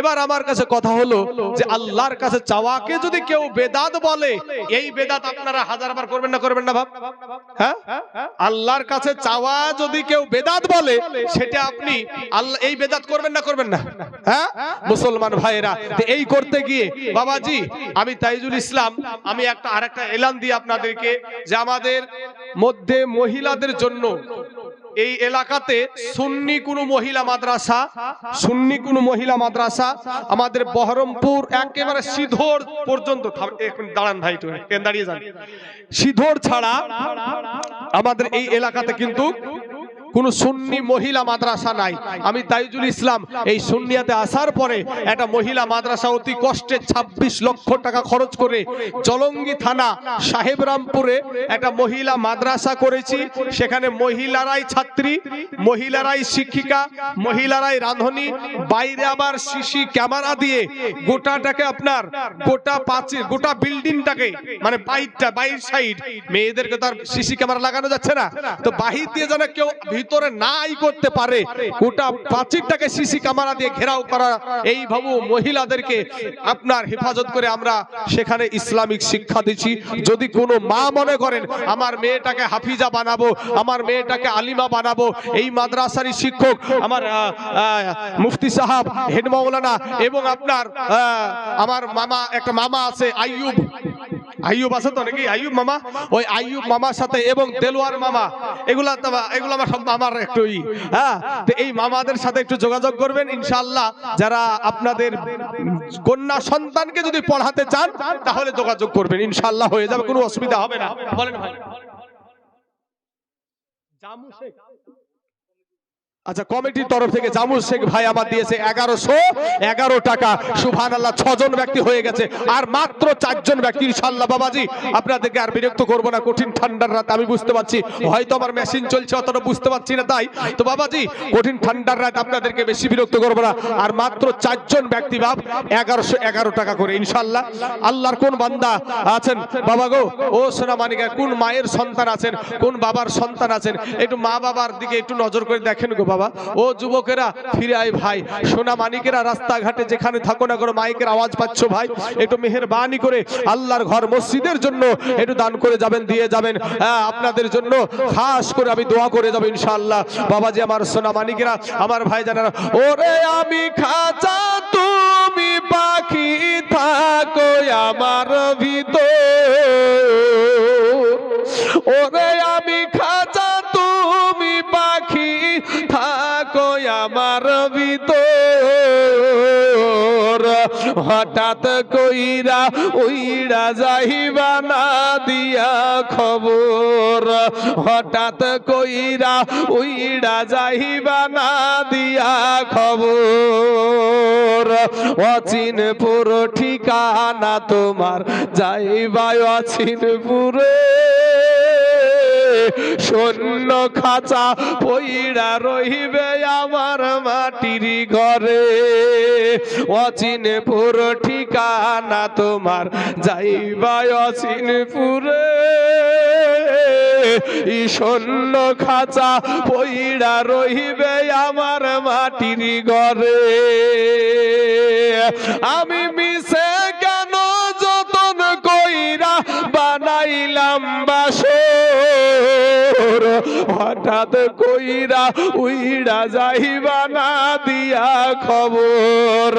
এবার আমার কাছে কথা হলো যে আল্লাহর কাছে চাওয়াকে যদি কেউ বেদাত বলে, এই বেদাত আপনারা 1000 বার করবেন না, করবেন না বাপ? হ্যাঁ, আল্লাহর কাছে চাওয়া যদি কেউ বেদাত বলে, সেটা আপনি আল্লাহ এই বেদাত করবেন না, করবেন না? হ্যাঁ মুসলমান ভাইরা, এই করতে গিয়ে বাবাজি আমি তাইজুল ইসলাম, আমি আরেকটা এলান দিই আপনাদেরকে, যে আমাদের মধ্যে মহিলাদের জন্য এই এলাকাতে সুন্নি কোনো মহিলা মাদ্রাসা আমাদের বহরমপুর একেবারে সিধোর পর্যন্ত, দাঁড়ান ভাই দাঁড়িয়ে যান, সিধোর ছাড়া আমাদের এই এলাকাতে কিন্তু কোন সুন্নি মহিলা মাদ্রাসা নাই। আমি তাইজুল ইসলাম এই সুন্নিয়াতে আসার পরে একটা মহিলা মাদ্রাসা অতি কষ্টে 26 লক্ষ টাকা খরচ করে জলঙ্গি থানা সাহেবরামপুরে একটা মহিলা মাদ্রাসা করেছি। সেখানে মহিলারাই ছাত্রী, মহিলারাই শিক্ষিকা, মহিলারাই রাঁধুনি, বাইরে আবার সিসি ক্যামেরা দিয়ে গোটাটাকে আপনার গোটা বিল্ডিংটাকে মানে বাইর সাইড মেয়েদেরকে তার সিসি ক্যামেরা লাগানো যাচ্ছে না, তো বাহির দিয়ে যেন কেউ ভিতরে নাই করতে পারে, গোটা প্রাচীরটাকে সিসি ক্যামেরা দিয়ে ঘেরাও করা। এই ভাবু মহিলাদেরকে আপনার হেফাজত করে আমরা সেখানে ইসলামিক শিক্ষা দিচ্ছি। যদি কোনো মা মনে করেন আমার মেয়েটাকে হাফিজা বানাবো, আমার মেয়েটাকে আলিমা বানাবো, এই মাদ্রাসারই শিক্ষক আমার মুফতি সাহেব, হেড মাওলানা এবং আপনার আমার মামা, একটা মামা আছে আইয়ুব আছে তো নাকি, আইয়ুব মামা, ওই আইয়ুব মামার সাথে এবং দেলোয়ার মামা, এগুলা আমার সব মামার একটু তো এই মামাদের সাথে একটু যোগাযোগ করবেন ইনশাআল্লাহ। যারা আপনাদের কন্যা সন্তানকে যদি পড়াতে চান তাহলে যোগাযোগ করবেন, ইনশাআল্লাহ হয়ে যাবে, কোনো অসুবিধা হবে না। বলেন ভাই। আচ্ছা, কমিটির তরফ থেকে জামুল শেখ ভাই আমার দিয়েছে 1111 টাকা। সুবহানাল্লাহ, 6 জন ব্যক্তি হয়ে গেছে, আর মাত্র 4 জন ব্যক্তি। ইনশাআল্লাহ বাবাজি আপনাদেরকে আর বিরক্ত করব না, কঠিন ঠান্ডার রাত আমি বুঝতে পারছি, হয়তো আমার মেশিন চলছে অতটা বুঝতে পারছি না, তাই তো বাবাজি কঠিন ঠান্ডার রাত আপনাদেরকে বেশি বিরক্ত করব না। আর মাত্র 4 জন ব্যক্তি বাপ 1111 টাকা করে ইনশাআল্লাহ। আল্লাহর কোন বান্দা আছেন বাবা গো, ও সোনা মানিকা, কোন মায়ের সন্তান আছেন, কোন বাবার সন্তান আছেন, একটু মা বাবার দিকে একটু নজর করে দেখেন গো বাবা। ও যুবকেরা ফিরে আয় ভাই, সোনা মানিকেরা রাস্তাঘাটে যেখানে থাকো না করো, মাইকের আওয়াজ পাচ্ছ ভাই, একটু মেহেরবানি করে আল্লাহর ঘর মসজিদের জন্য একটু দান করে যাবেন, দিয়ে যাবেন। আপনাদের জন্য খাস করে আমি দোয়া করে যাব ইনশাআল্লাহ। বাবাজি আমার সোনা মানিকেরা, আমার ভাই জানারা, ওরে আমি খাঁচা তুমি পাখি থাকো আমার ভিতর, ওরে আমি খাঁচা তুমি পাখি থাকো আমার ভিতর, হঠাৎ কইরা উইড়া যাইবা না দিয়া খবর, হঠাৎ কইরা উইড়া যাইবা না দিয়া খবর, অচিনপুর ঠিকানা তোমার যাইবা অচিনপুরে, শূন্য খাঁচা পইড়া রহিবে আমার মাটির ঘরে, অচিনপুর ঠিকানা তোমার যাইবা অচিনপুরে, শূন্য খাঁচা পইড়া রহিবে আমার মাটির ঘরে। আমি মিশে কেন যতন কইরা বানাইলাম বাসর, হঠাৎ কইরা উইড়া যাইবা না দিয়া খবর,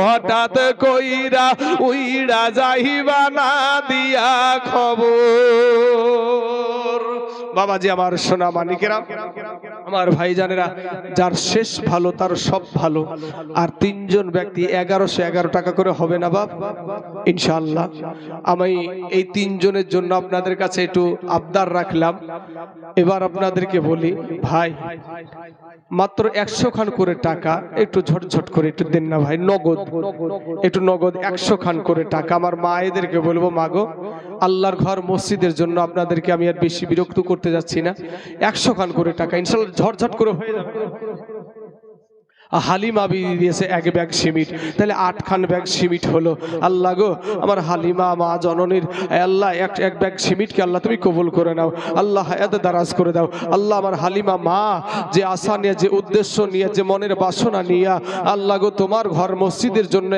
হঠাৎ কইরা উইড়া যাইবা না দিয়া খবর। বাবাজি আমার সোনা মানিকেরা, আমার ভাইজানেরা, যার শেষ ভালো তার সব ভালো। আর 3 জন ব্যক্তি 1111 টাকা করে হবে না বাপ ইনশাআল্লাহ। আমি এই 3 জনের জন্য আপনাদের কাছে একটু আবদার রাখলাম। এবার আপনাদেরকে বলি ভাই, মাত্র 100 খান করে টাকা একটু ঝটঝট করে একটু দেন না ভাই, নগদ, একটু নগদ 100 খান করে টাকা। আমার মায়েদেরকে বলবো, মাগো আল্লাহর ঘর মসজিদের জন্য আপনাদেরকে আমি আর বেশি বিরক্ত করতে যাচ্ছি না, 100 খান করে টাকা ইনশাআল্লাহ ঝটঝট করে হয়ে যাবে। হালিমা বিয়ে দিয়েছে 1 ব্যাগ সিমেন্ট, তাহলে 8 খান ব্যাগ সিমেন্ট হলো। আল্লাহ গো আমার হালিমা মা জননীর আল্লাহ এক ব্যাগ সিমেন্টকে আল্লাহ তুমি কবুল করে নাও, আল্লাহ হায়াতে দারাজ করে দাও। আল্লাহ আমার হালিমা মা যে আশা নিয়ে, যে উদ্দেশ্য নিয়ে, যে মনের বাসনা নিয়ে আল্লাহ গো তোমার ঘর মসজিদের জন্য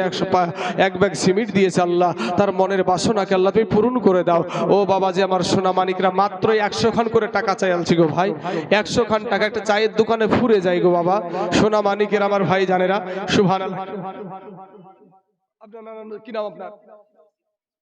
1 ব্যাগ সিমেন্ট দিয়েছে, আল্লাহ তার মনের বাসনাকে আল্লাহ তুমি পূরণ করে দাও। ও বাবা যে আমার সোনা মানিকরা, মাত্র 100 খান করে টাকা চাই আলছি গো ভাই, 100 খান টাকা একটা চায়ের দোকানে ফুরে যায় গো বাবা। সোনা মানিকের আমার ভাই জানেরা, সুবহানাল্লাহ। আপনার কি নাম আপনার?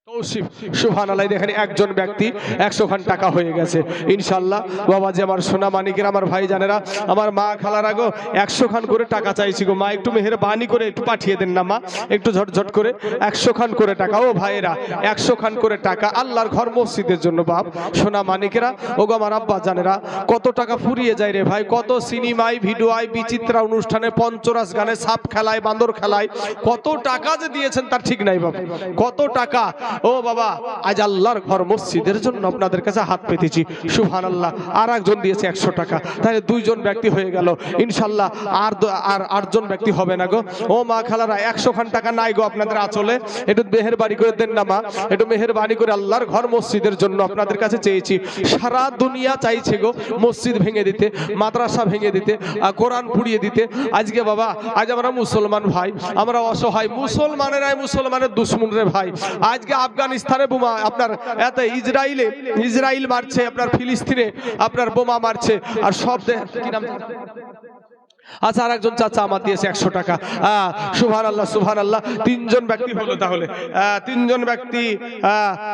তৌসিফ সুবহানাল্লাহ। দেখেন একজন ব্যক্তি 100 খান টাকা হয়ে গেছে ইনশাআল্লাহ। বাবাজি আমার সোনা মানিকের আমার ভাই জানেরা আমার মা খালারা গো 100 খান করে টাকা চাইছি গো, মা একটু মেহেরবানি করে একটু পাঠিয়ে দেন না মা, একটু ঝটঝট করে 100 খান করে টাকা। ও ভাইয়েরা 100 খান করে টাকা আল্লাহর ঘর মসজিদের জন্য। বাপ সোনা মানিকেরা ও গো আমার আব্বা জানেরা কত টাকা ফুরিয়ে যায় রে ভাই, কত সিনেমায় ভিডিওয় বিচিত্রা অনুষ্ঠানে পঞ্চরাস গানে সাপ খেলায় বান্দর খেলায় কত টাকা যে দিয়েছেন তার ঠিক নাই বাবা, কত টাকা। ও বাবা আজ আল্লাহর ঘর মসজিদের জন্য আপনাদের কাছে হাত পেতেছি সুবহানাল্লাহ। আর একজন দিয়েছে 100 টাকা, তাহলে 2 জন ব্যক্তি হয়ে গেল ইনশাআল্লাহ। আর 8 জন ব্যক্তি হবে না গো। ও মা খালারা 100 খান টাকা নাই গো আপনাদের আঁচলে, একটু মেহেরবানি করে দেন না মা, একটু মেহেরবানি করে আল্লাহর ঘর মসজিদের জন্য আপনাদের কাছে চেয়েছি। সারা দুনিয়া চাইছে গো মসজিদ ভেঙে দিতে, মাদ্রাসা ভেঙে দিতে, কোরআন পুড়িয়ে দিতে। আজকে বাবা আজ আমরা মুসলমান ভাই, আমরা অসহায়, মুসলমানেরাই মুসলমানের দুশ্মন রে ভাই। আজকে আফগানিস্তানে বোমা আপনার এত ইসরাইল মারছে, আপনার ফিলিস্তিনে আপনার বোমা মারছে, আর সব কি নাম আচ্ছা আর একজন চাচা আমার দিয়েছে 100 টাকা। সুবহানাল্লাহ সুবহানাল্লাহ। 3 জন ব্যক্তি হলো, তাহলে 3 জন ব্যক্তি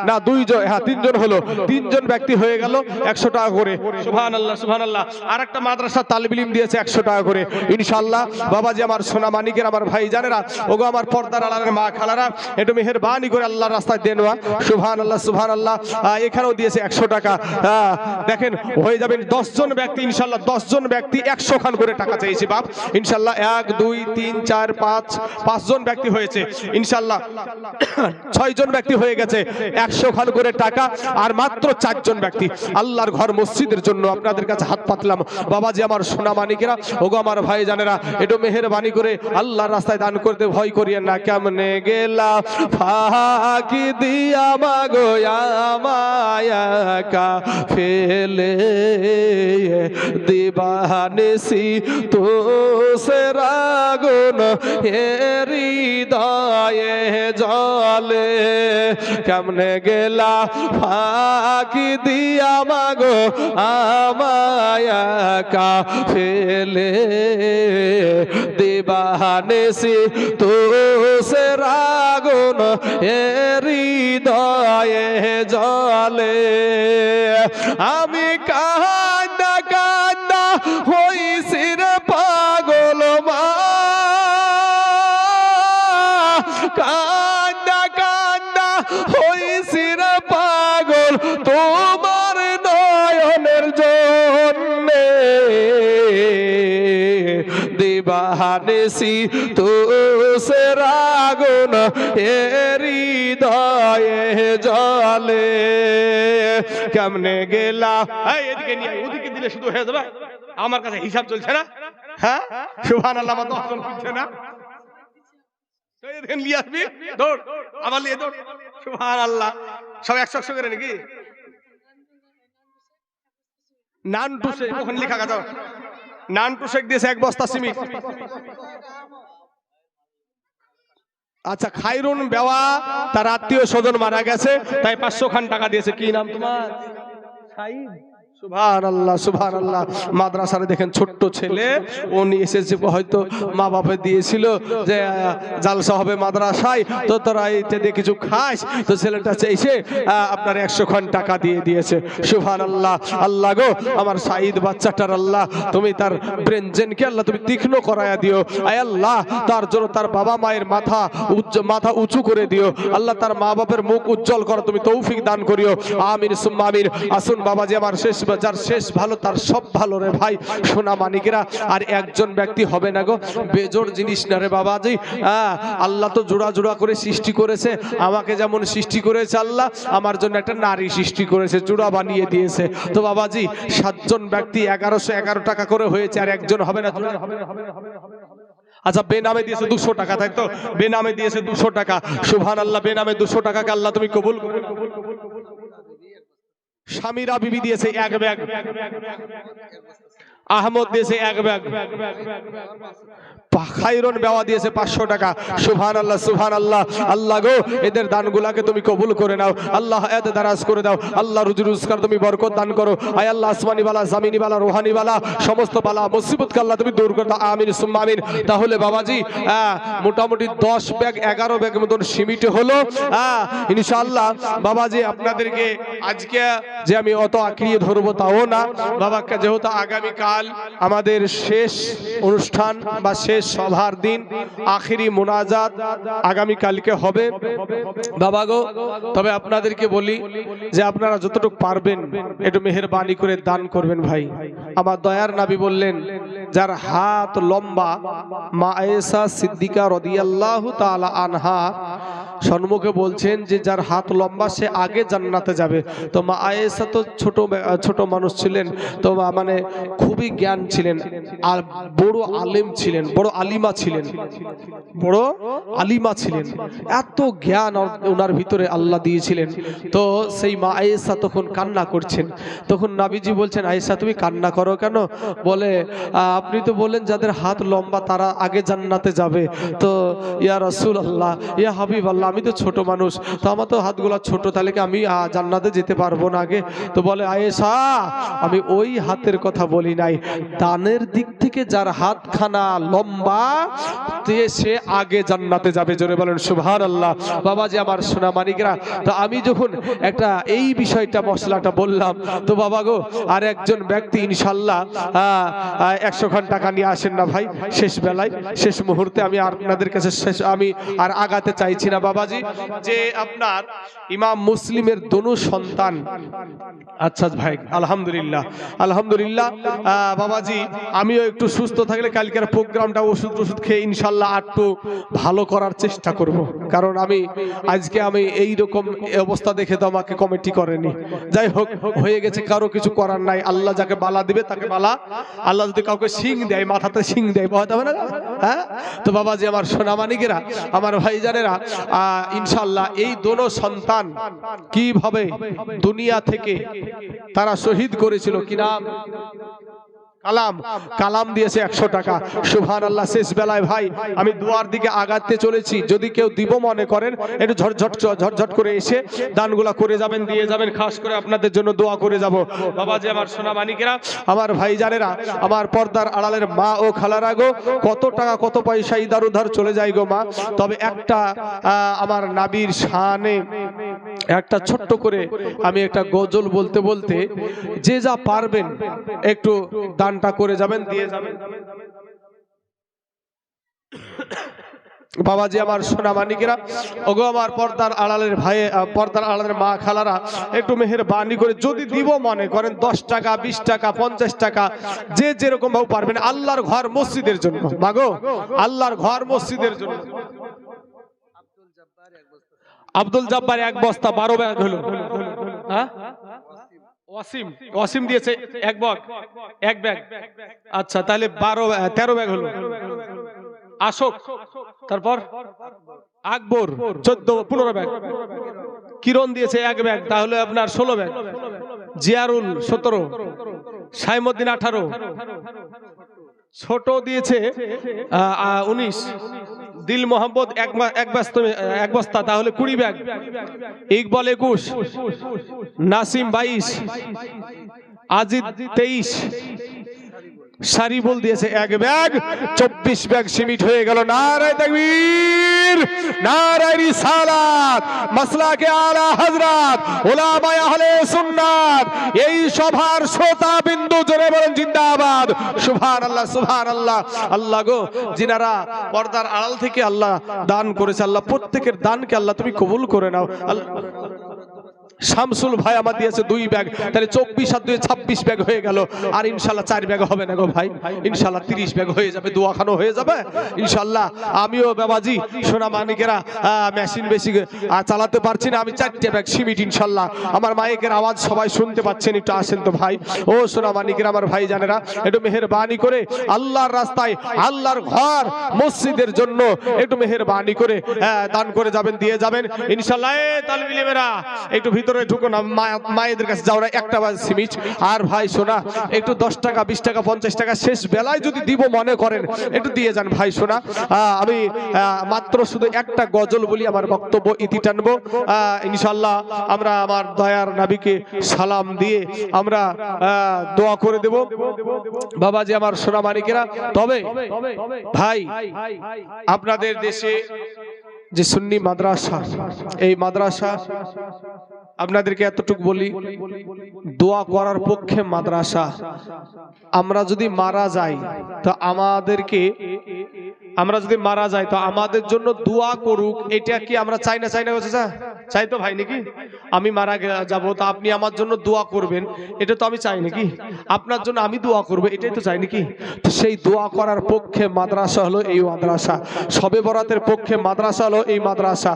না 2 জন, হ্যাঁ 3 জন হলো, 3 জন ব্যক্তি হয়ে গেল 100 টাকা করে। সুবহানাল্লাহ সুবহানাল্লাহ। আর একটা মাদ্রাসা তালিব ইলম দিয়েছে 100 টাকা করে ইনশাআল্লাহ। বাবাজি আমার সোনা মানিকের আমার ভাই জানেরা ওগো আমার পর্দার আড়ালের মা খালারা একটু মেহেরবানি করে আল্লাহর রাস্তায় দেন। সুবহানাল্লাহ সুবহানাল্লাহ। এখানেও দিয়েছে 100 টাকা। দেখেন হয়ে যাবেন 10 জন ব্যক্তি ইনশাআল্লাহ। 10 জন ব্যক্তি 100 খান করে টাকা চাইছে বাপ ইনশাআল্লাহ। 1 2 3 4 5 জন ব্যক্তি হয়েছে ইনশাআল্লাহ। 6 জন ব্যক্তি হয়ে গেছে 100 খান করে টাকা। আর মাত্র 4 জন ব্যক্তি আল্লাহর ঘর মসজিদের জন্য আপনাদের কাছে হাত পাতলাম। বাবাজি আমার সোনা মানিকেরা ওগো আমার ভাই জানেরা একটু মেহেরবানি করে আল্লাহর রাস্তায় দান করতে ভয় করিয়েন না। কেমনে গেলা ফাঁকি দিয়া মাগো মায়াকা ফেলে দিবানিসি তো সেরাগুন হৃদয়ে জলে। কেমনে গেলা ফাঁকি দিয়া মাগো আমায়াকা ফেলে দিবানিসি তো সেরাগুন হৃদয়ে জলে। আমি কান্দা কান্দা হইছি রে পাগল মা, কান্দা কান্দা হইছি রে পাগল তোমার নয়নের জন্যে। দিবানিসি তো সেরাগুন হৃদয়ে জলে। কেমনে গেলা এদিকে নিয়ে ওদিকে দিলে শুধু হয়ে যাবে, আমার কাছে হিসাব চলছে না। হ্যাঁ সুবহানাল্লাহ। আমার তো অসল বুঝছে না, নিয়ে আসবি দৌড়, আবার নিয়ে দৌড়। সুবহানাল্লাহ। সব 100 করে নাকি নানটু শেখ ওখানে লেখা আছে। নানটু শেখ দিয়েছে 1 বস্তা সিমেন্ট। আচ্ছা খাইরুন বেওয়া তার আত্মীয় স্বজন মারা গেছে তাই 500 খান টাকা দিয়েছে। কি নাম তোমার? সাইদ। সুবহানাল্লাহ সুবহানাল্লাহ। মাদ্রাসার দেখেন ছোট্ট ছেলে, ও নিয়ে এসেছে, হয়তো মা বাবা দিয়েছিল যে জালসা হবে মাদ্রাসায়, তো তোরা এতে দিয়ে কিছু খাস, তো ছেলেটা চাইছে আপনার 100 খান টাকা দিয়ে দিয়েছে। সুবহানাল্লাহ। আল্লাহ গো আমার সাইদ বাচ্চাটার আল্লাহ তুমি তার ব্রেনজেনকে আল্লাহ তুমি তীক্ষ্ণ করায়া দিও। আয় আল্লাহ তার জন্য তার বাবা মায়ের মাথা উঁচু করে দিও আল্লাহ, তার মা বাপের মুখ উজ্জ্বল করো তুমি, তৌফিক দান করিও। আমিন সুম্মা আমিন। আসুন বাবাজি আমার শেষ যার শেষ ভালো তার সব ভালো রে ভাই সোনা মানিকেরা। আর 1 জন ব্যক্তি হবে না গো, বেজোড় জিনিস না রে বাবাজি। আল্লাহ তো জোড়া জোড়া করে সৃষ্টি করেছে, আমাকে যেমন সৃষ্টি করেছে আল্লাহ আমার জন্য একটা নারী সৃষ্টি করেছে, জোড়া বানিয়ে দিয়েছে। তো বাবাজি 7 জন ব্যক্তি 1111 টাকা করে হয়েছে, আর 1 জন হবে না। আচ্ছা বেনামে দিয়েছে 200 টাকা, তাই তো? বেনামে দিয়েছে 200 টাকা। সুবহানাল্লাহ। বেনামে 200 টাকাকে আল্লাহ তুমি কবুল কবুল কবুল কবুল। স্বামীরা বিবি দিয়েছে 1 ব্যাগ, আহমদ দিয়েছে 1 ব্যাগ, খায়রুন বেওয়া দিয়েছে 500 টাকা। সুবহানাল্লাহ সুবহানাল্লাহ। আল্লাহ গো এদের দানগুলোকে তুমি কবুল করে নাও আল্লাহ, হায়াতে দারাজ করে দাও আল্লাহ, রুজি রোজগার তুমি বরকত দান করো আয় আল্লাহ, আসমানি বালা জামিনি বালা রুহানি বালা সমস্ত বালা মুসিবতকে আল্লাহ তুমি দূর করে দাও, আমিন সুম্মা আমিন। তাহলে বাবাজি মোটামুটি 10 ব্যাগ 11 ব্যাগ মতন সিমিট হলো ইনশাআল্লাহ। বাবাজি আপনাদেরকে আজকে যে আমি অত আঁকড়িয়ে ধরবো তাও না বাবাকে, যেহেতু আগামীকাল আমাদের শেষ অনুষ্ঠান বা শেষ সভার দিন, আখিরি মুনাজাত আগামীকালকে হবে বাবা গো। তবে আপনাদেরকে বলি যে আপনারা যতটুকু পারবেন একটু মেহেরবানি করে দান করবেন ভাই। আমার দয়ার নবী বললেন যার হাত লম্বা, মা আয়েশা সিদ্দিকা রাদিয়াল্লাহু তাআলা আনহা সম্মুখে বলছেন যে যার হাত লম্বা সে আগে জান্নাতে যাবে। তো মা আয়েশা তো ছোট মানুষ ছিলেন, তো মানে খুবই জ্ঞান ছিলেন আর বড় আলেম ছিলেন, বড় আলিমা ছিলেন, বড় আলিমা ছিলেন, এত জ্ঞান ওনার ভিতরে আল্লাহ দিয়েছিলেন। তো সেই মা আয়েশা তখন কান্না করছেন, তখন নবীজি বলছেন আয়েশা তুমি কান্না করো কেন? বলে আপনি তো বলেন যাদের হাত লম্বা তারা আগে জান্নাতে যাবে। তো ইয়া রাসূলুল্লাহ, ইয়া হাবিবাল্লাহ, আমি তো ছোট মানুষ, তো আমার তো হাতগুলো ছোট, তাহলে কি আমি জান্নাতে যেতে পারবো না আগে? তো বলে আয়েশা আমি ওই হাতের কথা বলি নাই, দানের দিক থেকে যার হাতখানা লম্বা সে আগে জান্নাতে যাবে। জোরে বলেন সুবহানাল্লাহ। বাবাজি আমার সোনা মানিকরা, তো আমি যখন একটা এই বিষয়টা মশলাটা বললাম, তো বাবা গো আর একজন ব্যক্তি ইনশাআল্লাহ 100 খান টাকা নিয়ে আসেন না ভাই, শেষ বেলায় শেষ মুহূর্তে আমি আপনাদের কাছে আমি আর আগাতে চাইছি না বাবাজি, যে আপনার ইমাম মুসলিমের দোনো সন্তান। আচ্ছা ভাই আলহামদুলিল্লাহ আলহামদুলিল্লাহ। বাবাজি আমিও একটু সুস্থ থাকলে কালকের প্রোগ্রামটা ওষুধ খেয়ে ইনশাল্লাহ একটু ভালো করার চেষ্টা করব, কারণ আমি আজকে এই রকম অবস্থা দেখে তো আমাকে কমিটি করেনি। যাই হোক হয়ে গেছে, কারো কিছু করার নাই, আল্লাহ যাকে বালা দিবে তাকে বালা। আল্লাহ যদি কাউকে শিং দেয়, মাথাতে শিং দেয়, বলতে হবে না? হ্যাঁ, তো বাবাজি আমার সোনা মানিকেরা, আমার ভাইজানেরা, ইনশাল্লাহ এই দোনো সন্তান কিভাবে দুনিয়া থেকে তারা শহীদ করেছিল, কি নাম? কালাম দিয়েছে 100 টাকা। সুবহানাল্লাহ। শেষ বেলায় ভাই আমি দুয়ার দিকে আগাতে চলেছি, যদি কেউ দিব মনে করেন একটু ঝটঝট করে এসে দানগুলা করে যাবেন, দিয়ে যাবেন, খাস করে আপনাদের জন্য দোয়া করে যাব। বাবাজি আমার সোনা মানিকেরা, আমার ভাইজানেরা, আমার পর্দার আড়ালের মা ও খালারা গো, কত টাকা কত পয়সা ইধার উধার চলে যায় গো মা। তবে একটা আমার নবীর শানে একটা ছোট্ট করে আমি একটা গজল বলতে বলতে যে যা পারবেন একটু দানটা করে যাবেন, দিয়ে যাবেন। বাবাজি আমার সোনা মানিকেরা, ওগো আমার পর্দার আড়ালের ভাই, পর্দার আড়ালের মা খালারা, একটু মেহেরবানি করে যদি দিব মনে করেন 10 টাকা 20 টাকা 50 টাকা যে যেরকম ভাবে পারবেন, আল্লাহর ঘর মসজিদের জন্য। মাগো আল্লাহর ঘর মসজিদের জন্য। আব্দুল জব্বার 1 বস্তা 12 ব্যাগ হলো। হ্যাঁ, ওয়াসিম দিয়েছে 1 ব্যাগ। আচ্ছা তাহলে 13 ব্যাগ হলো। আশোক, তারপর আকবর 14-15 ব্যাগ। কিরণ দিয়েছে 1 ব্যাগ, তাহলে আপনার 16 ব্যাগ। জিয়ারুল 17, সাইমুদ্দিন 18, ছোট দিয়েছে 19, দিল মোহাম্মদ 1 বস্তা, তাহলে 20 ব্যাগ। ইকবাল 21, নাসিম 22, আজিদ 23, সারিবুল দিয়েছে 1 ব্যাগ। 24 ব্যাগ সিমিট হয়ে গেল। নারায়ে তাকবীর, নারায়ে রিসালাত, মাসলাকে আলা হযরত উলামায়ে আহলে সুন্নাত, এই সভার শ্রোতা বিন্দু জোরে বলেন জিন্দাবাদ। সুবহানাল্লাহ সুবহানাল্লাহ। আল্লাহ গো যিনারা পর্দার আড়াল থেকে আল্লাহ দান করেছে, আল্লাহ প্রত্যেকের দানকে আল্লাহ তুমি কবুল করে নাও। শামসুল ভাই আমার দিয়েছে 2 ব্যাগ, তাহলে 24 আর 2 26 ব্যাগ হয়ে গেল। আর ইনশাআল্লাহ 4 ব্যাগ হবে না গো ভাই, ইনশাআল্লাহ 30 ব্যাগ হয়ে যাবে, দোয়াখানো হয়ে যাবে ইনশাআল্লাহ। আমিও বাবাজি সোনা মানিকেরা মেশিন বেশি চালাতে পারছি না, আমি 4টে ব্যাগ সিমিট ইনশাআল্লাহ। আমার মাইকের আওয়াজ সবাই শুনতে পাচ্ছেন, একটু আসেন তো ভাই। ও সোনা মানিকেরা, আমার ভাই জানেরা, একটু মেহেরবানি করে আল্লাহর রাস্তায়, আল্লাহর ঘর মসজিদের জন্য একটু মেহেরবানি করে দান করে যাবেন, দিয়ে যাবেন ইনশাআল্লাহ। তালবিলেরা একটু ভিতরে ভিতরে ঢুকো না, মায়েদের কাছে যাও না, একটা বাজে সিমিট। আর ভাই শোনা, একটু 10 টাকা 20 টাকা 50 টাকা শেষ বেলায় যদি দিব মনে করেন একটু দিয়ে যান ভাই শোনা। আমি মাত্র শুধু একটা গজল বলি, আমার বক্তব্য ইতি টানবো ইনশাআল্লাহ। আমরা আমার দয়ার নবীকে সালাম দিয়ে আমরা দোয়া করে দেব বাবাজি আমার সোনা মানিকেরা। তবে ভাই আপনাদের দেশে যে সুন্নি মাদ্রাসা, এই মাদ্রাসা আপনাদেরকে এতটুকু বলি, দোয়া করার পক্ষে মাদ্রাসা। আমরা যদি মারা যাই তো আমাদের জন্য দোয়া করুক, এটা কি আমরা চাই না? চাই তো ভাই নাকি? আমি মারা যাব তো আপনি আমার জন্য দোয়া করবেন, এটা তো আমি চাই নাকি? আপনার জন্য আমি দোয়া করব, এটাই তো চাই নাকি? তো সেই দোয়া করার পক্ষে মাদ্রাসা হলো এই মাদ্রাসা, শবে বরাতের পক্ষে মাদ্রাসা হলো এই মাদ্রাসা।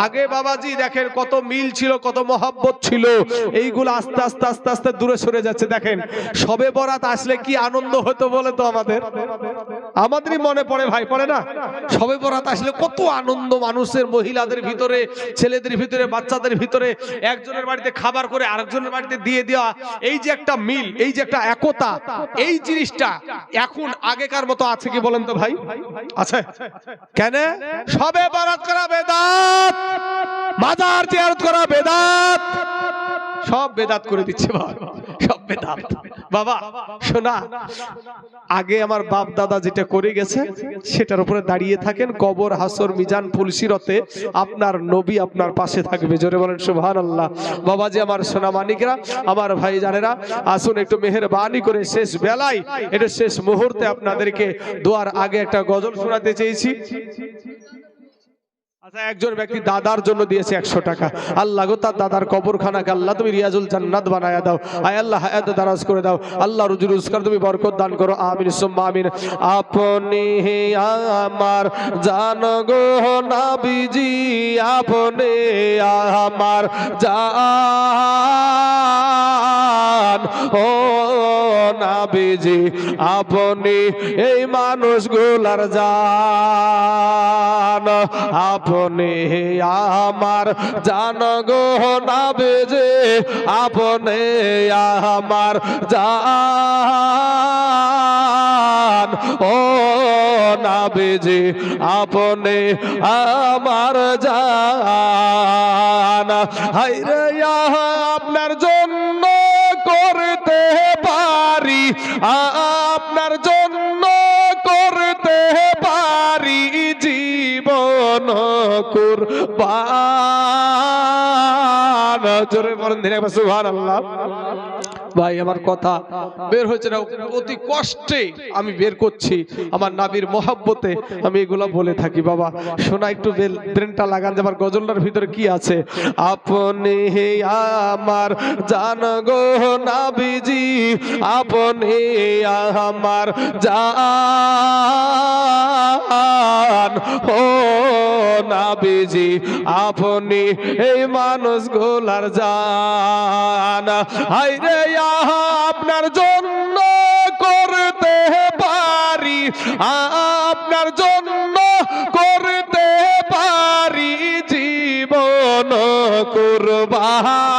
আগে বাবাজি দেখেন কত মিল ছিল, কত মহব্বত ছিল, এইগুলো আস্তে আস্তে আস্তে আস্তে দূরে সরে যাচ্ছে। দেখেন শবে বরাত আসলে কি আনন্দ হতো বলে তো আমাদেরই মনে পড়ে ভাই, পড়ে না? শবে বরাত আসলে কত আনন্দ মানুষের, মহিলাদের ভিতরে, ছেলেদের ভিতরে, বাচ্চাদের ভিতরে, একজনের বাড়িতে খাবার করে আরেকজনের বাড়িতে দিয়ে দেওয়া, এই যে একটা মিল, এই যে একটা একতা, এই জিনিসটা এখন আগেকার মতো আছে কি বলেন তো ভাই? আছে? কেন? শবে বরাত করা বেদাত, মাজার জিয়ারত করা বেদাত, সব বেদাত করে দিচ্ছে সব বেদাত। বাবা শোনা, আগে আমার বাপ দাদা যেটা করে গেছে সেটার উপরে দাঁড়িয়ে থাকেন, কবর হাসর মিজান পুলসিরতে আপনার নবী আপনার পাশে থাকবে। জোরে বলেন সুবহানাল্লাহ। বাবাজি আমার সোনা মানিকরা, আমার ভাই জানেরা, আসুন একটু মেহেরবানি করে শেষ বেলায়, এটা শেষ মুহূর্তে আপনাদেরকে দোয়ার আগে একটা গজল শোনাতে চেয়েছি। আচ্ছা, একজন ব্যক্তি দাদার জন্য দিয়েছে 100 টাকা। আল্লাহ গো, তার দাদার কবরখানাকে আল্লাহ তুমি রিয়াজুল জান্নাত বানায়া দাও। আয় আল্লাহ হায়াত দারাজ করে দাও। আল্লাহ রুজি রোজগার তুমি বরকত দান করো। আমিন সুম্মা আমিন। আপনি আমার জান গো নবীজি, আপনি আমার জান ও নবীজি, আপনি এই মানুষগুলার জান, আপনি আমার জান গো নবীজি, আপনি আমার জান ও নবীজি, আপনি আমার জান। হায়রে আপনার জন্য করতে পারি, আপনার জন্য করতে পারি জীবন কুরবান। জোরে বলেন ধীরে সুবহানাল্লাহ। ভাই আমার কথা বের হয়েছে না, অতি কষ্টে আমি বের করছি, আমার নবীর মহব্বতে আমি এগুলো বলে থাকি। বাবা শোনা, একটু ব্রেনটা লাগান যে আমার গজলটার ভিতরে কি আছে। আপনি আমার জান গো নবীজি, আপনি আমার জান ও নবীজি, আপনি এই মানুষগুলার জান। হায়রে আপনার জন্য করতে পারি, আপনার জন্য করতে পারি জীবন কুরবান।